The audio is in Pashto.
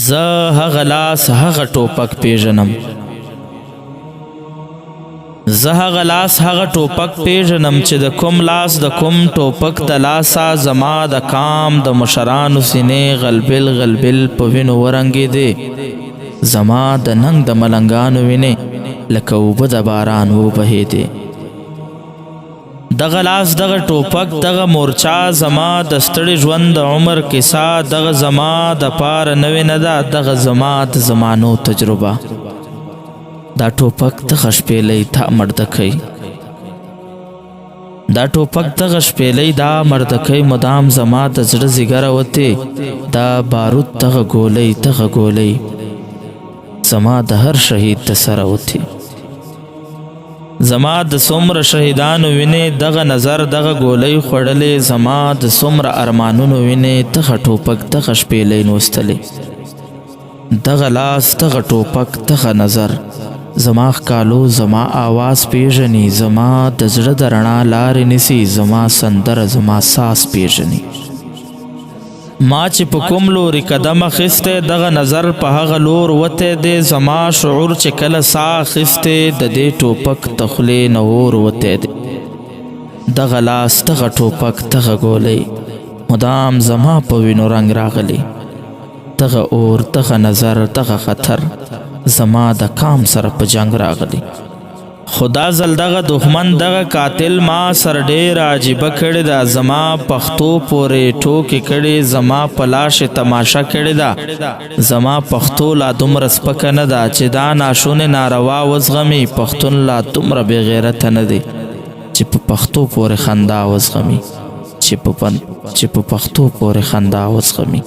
زه هغه لاس هغه ټوپک پیژنم، زه هغه لاس هغه ټوپک پیژنم چې د کوم لاس د کوم ټوپک د لاسه زما د کام د مشرانو سینې غلبل غلبل په وینو ورنګېدې، زما د ننګ د ملنګانو وینې لکه اوبه د باران وبهېدې. دغه لاس دغه ټوپک دغه مورچا زما د ستړي ژوند د عمر کیسه، دغه زما د پاره نوې نه ده، دغه زما د زمانو تجربه. دا ټوپک دغه شپېلۍ تا مردکۍ، دا ټوپک دغه شپېلۍ دا مردکۍ مدام زما د زړه ځیګره وتې، دا بارود دغه ګولۍ دغه ګولۍ زما د هر شهید د سره وتې. زما د څومره شهیدانو وینې دغه نظر دغه ګولۍ خوړلې، زما د څومره ارمانونو وینې دغه ټوپک دغه شپېلۍ نوستلې. دغه لاس دغه ټوپک دغه نظر زما ښکالو زما آواز پیژني، زما د زړه د رڼا لارې نیسي، زما سندره زما ساس پیژني. ما چې په کوم لوري قدم اخیستی دغه نظر په هغه لور وتی دی، زما شعور چې کله ساه اخیستی د دې ټوپک د خولې نه اور وتی دی. دغه لاس دغه ټوپک دغه ګولۍ مدام زما په وینو رنګ راغلی، دغه اور دغه نظر دغه خطر زما د کام سره په جنگ راغلی. خدا زل دغه دښمن دغه قاتل ما سر ډېر عجیبه کړې ده، زما پښتو پورې ټوکې کړې، زما په لاش تماشه کړې ده، زما پښتو لا دومره سپکه نه ده چې دا ناشونې ناروا وزغمي. پښتون لا دومره بې غیرته نه دی چې په پښتو پورې خندا وزغمي، چې په پښتو پورې خندا وزغمي.